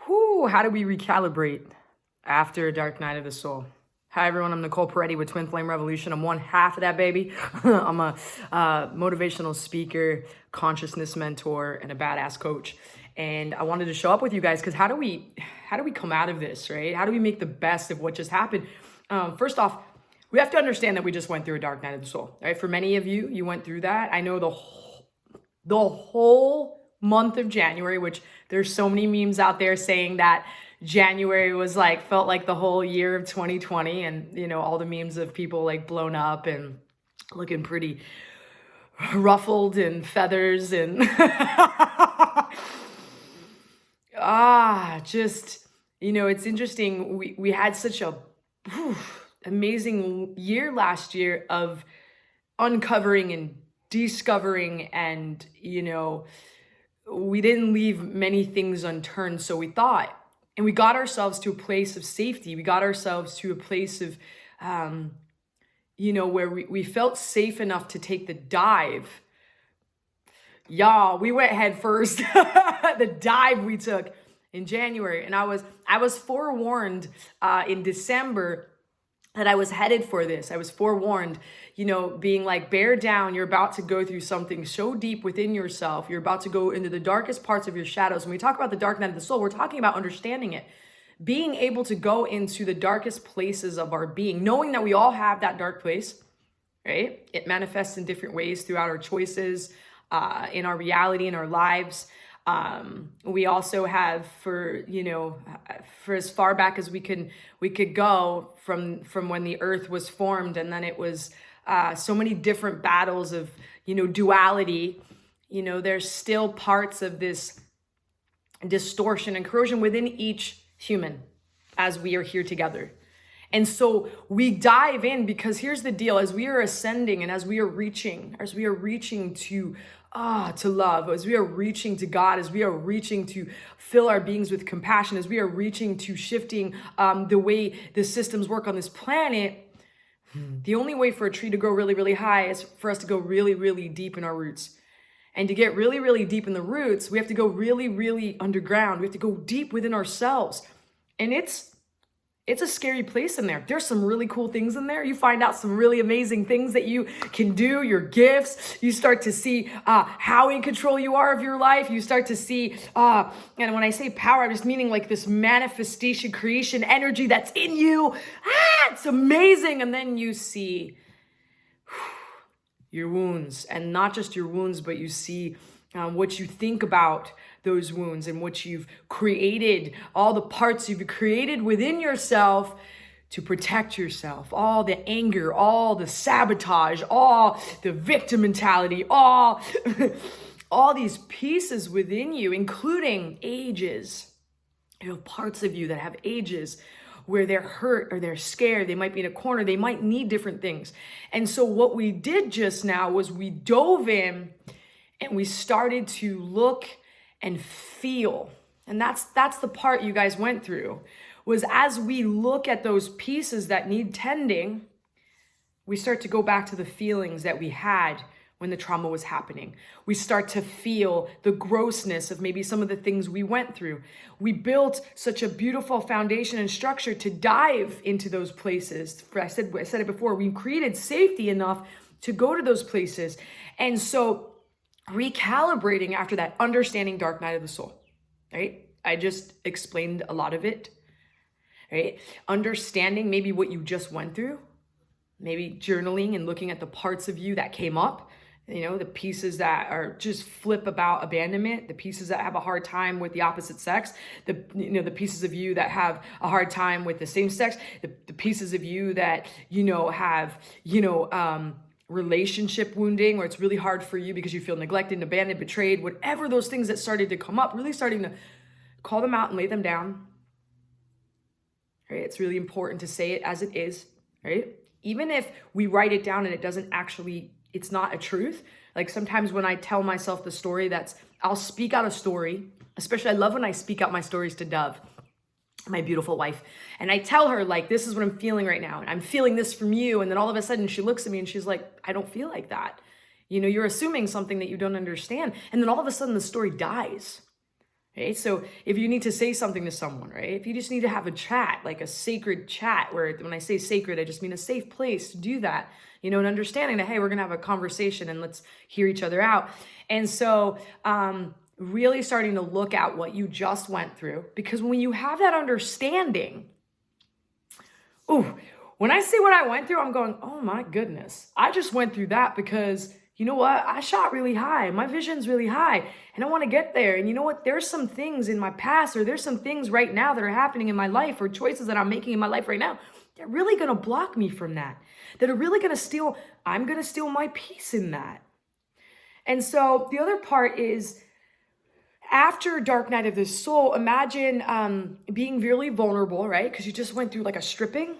How do we recalibrate after a dark night of the soul? Hi everyone, I'm Nicole Peretti with Twin Flame Revolution. I'm one half of that baby. I'm a motivational speaker, consciousness mentor, and a badass coach. And I wanted to show up with you guys because how do we come out of this, right? How do we make the best of what just happened? First off, we have to understand that we just went through a dark night of the soul, right? For many of you, you went through that. I know the whole month of January, which there's so many memes out there saying that January was felt like the whole year of 2020, and all the memes of people blown up and looking pretty ruffled and feathers and it's interesting. We had such a amazing year last year of uncovering and discovering, and we didn't leave many things unturned, so we thought. And we got ourselves to a place of safety. We got ourselves to a place of, where we felt safe enough to take the dive. Y'all, we went head first. The dive we took in January. And I was forewarned in December that I was headed for this. I was forewarned, being like, bear down. You're about to go through something so deep within yourself. You're about to go into the darkest parts of your shadows. When we talk about the dark night of the soul, we're talking about understanding it. Being able to go into the darkest places of our being, knowing that we all have that dark place, right? It manifests in different ways throughout our choices, in our reality, in our lives. We also have for as far back as we could go from when the earth was formed, and then it was so many different battles of duality. There's still parts of this distortion and corrosion within each human as we are here together. And so we dive in, because here's the deal: as we are ascending and as we are reaching to love, as we are reaching to God, as we are reaching to fill our beings with compassion, as we are reaching to shifting the way the systems work on this planet, the only way for a tree to grow really, really high is for us to go really, really deep in our roots. And to get really, really deep in the roots, we have to go really, really underground. We have to go deep within ourselves. And it's a scary place in there. There's some really cool things in there. You find out some really amazing things that you can do, your gifts. You start to see how in control you are of your life. You start to see, and when I say power, I'm just meaning this manifestation, creation energy that's in you. It's amazing. And then you see your wounds, and not just your wounds, but you see what you think about those wounds and what you've created, all the parts you've created within yourself to protect yourself, all the anger, all the sabotage, all the victim mentality, all these pieces within you, including ages. Parts of you that have ages where they're hurt or they're scared. They might be in a corner. They might need different things. And so what we did just now was we dove in and we started to look and feel. And that's the part you guys went through, was as we look at those pieces that need tending, we start to go back to the feelings that we had when the trauma was happening. We start to feel the grossness of maybe some of the things we went through. We built such a beautiful foundation and structure to dive into those places. I said it before, we created safety enough to go to those places. And so recalibrating after that, understanding dark night of the soul, right? I just explained a lot of it, right? Understanding maybe what you just went through, maybe journaling and looking at the parts of you that came up, the pieces that are just flip about abandonment, the pieces that have a hard time with the opposite sex, the pieces of you that have a hard time with the same sex, the pieces of you that, have, relationship wounding, where it's really hard for you because you feel neglected, abandoned, betrayed, whatever those things that started to come up, really starting to call them out and lay them down. Right? It's really important to say it as it is, right? Even if we write it down and it's not a truth. Sometimes when I tell myself the story, I'll speak out a story, especially I love when I speak out my stories to Dov, my beautiful wife. And I tell her, this is what I'm feeling right now. And I'm feeling this from you. And then all of a sudden she looks at me and she's like, I don't feel like that. You're assuming something that you don't understand. And then all of a sudden the story dies. right? So if you need to say something to someone, right? If you just need to have a chat, like a sacred chat, where when I say sacred, I just mean a safe place to do that, you know, and understanding that, hey, we're going to have a conversation and let's hear each other out. And so, really starting to look at what you just went through, because when you have that understanding, when I say what I went through, I'm going, oh my goodness, I just went through that because you know what? I shot really high. My vision's really high and I want to get there. And you know what? There's some things in my past, or there's some things right now that are happening in my life, or choices that I'm making in my life right now, that are really going to block me from that, that are really going to steal, I'm going to steal my peace in that. And so the other part is, after Dark Night of the Soul, imagine being really vulnerable, right? Because you just went through like a stripping,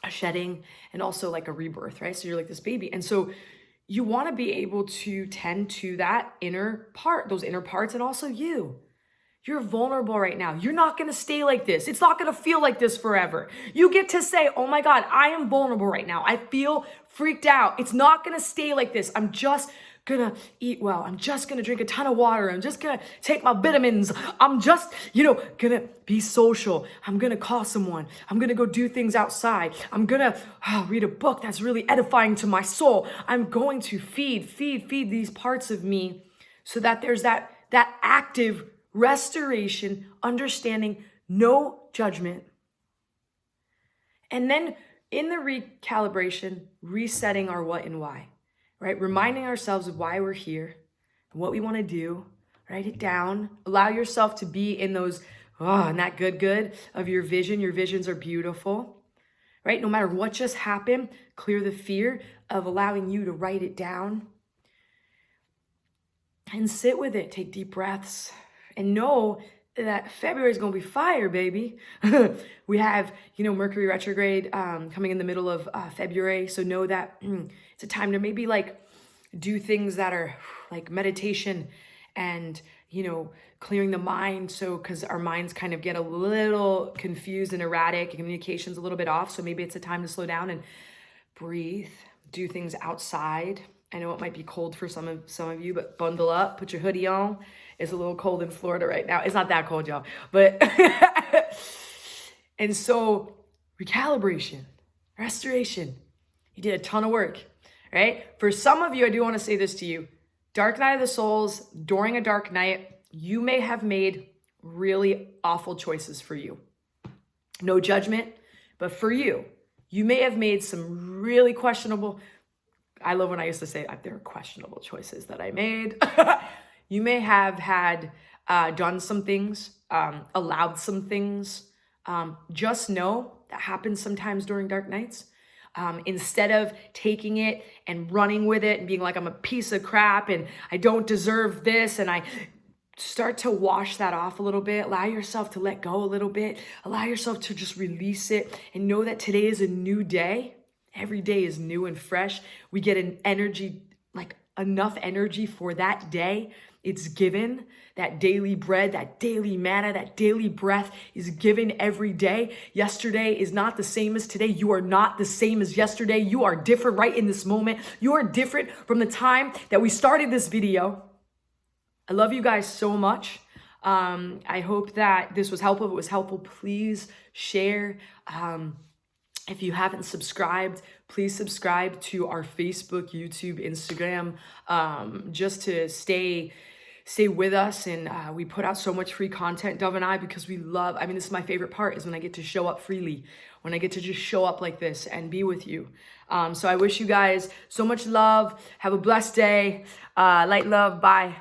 a shedding, and also like a rebirth, right? So you're like this baby. And so you want to be able to tend to that inner part, those inner parts, and also you. You're vulnerable right now. You're not going to stay like this. It's not going to feel like this forever. You get to say, oh my God, I am vulnerable right now. I feel freaked out. It's not going to stay like this. I'm just gonna eat well. I'm just gonna drink a ton of water. I'm just gonna take my vitamins. I'm just, gonna be social. I'm gonna call someone. I'm gonna go do things outside. I'm gonna read a book that's really edifying to my soul. I'm going to feed these parts of me so that there's that active restoration, understanding, no judgment. And then in the recalibration, resetting our what and why. Right? Reminding ourselves of why we're here and what we want to do. Write it down. Allow yourself to be in those, and that good of your vision. Your visions are beautiful, right? No matter what just happened, clear the fear of allowing you to write it down and sit with it. Take deep breaths and know that February is going to be fire, baby. We have, Mercury retrograde coming in the middle of February. So know that it's a time to maybe like do things that are like meditation and, clearing the mind. So, because our minds kind of get a little confused and erratic, communication's a little bit off. So maybe it's a time to slow down and breathe, do things outside. I know it might be cold for some of you, but bundle up, put your hoodie on. It's a little cold in Florida right now. It's not that cold, y'all, but, and so recalibration, restoration, you did a ton of work, right? For some of you, I do want to say this to you. Dark Night of the Souls, during a dark night, you may have made really awful choices for you. No judgment, but for you, you may have made some really questionable, I love when I used to say there are questionable choices that I made. You may have had done some things, allowed some things. Just know that happens sometimes during dark nights. Instead of taking it and running with it and being like, I'm a piece of crap and I don't deserve this, and I start to wash that off a little bit. Allow yourself to let go a little bit. Allow yourself to just release it and know that today is a new day. Every day is new and fresh. We get an energy, like enough energy for that day. It's given. That daily bread, that daily manna, that daily breath is given every day. Yesterday is not the same as today. You are not the same as yesterday. You are different right in this moment. You are different from the time that we started this video. I love you guys so much. I hope that this was helpful. If it was helpful, please share. If you haven't subscribed, please subscribe to our Facebook, YouTube, Instagram, just to stay with us. And we put out so much free content, Dov and I, because we love, this is my favorite part, is when I get to show up freely, when I get to just show up like this and be with you. So I wish you guys so much love. Have a blessed day. Light, love. Bye.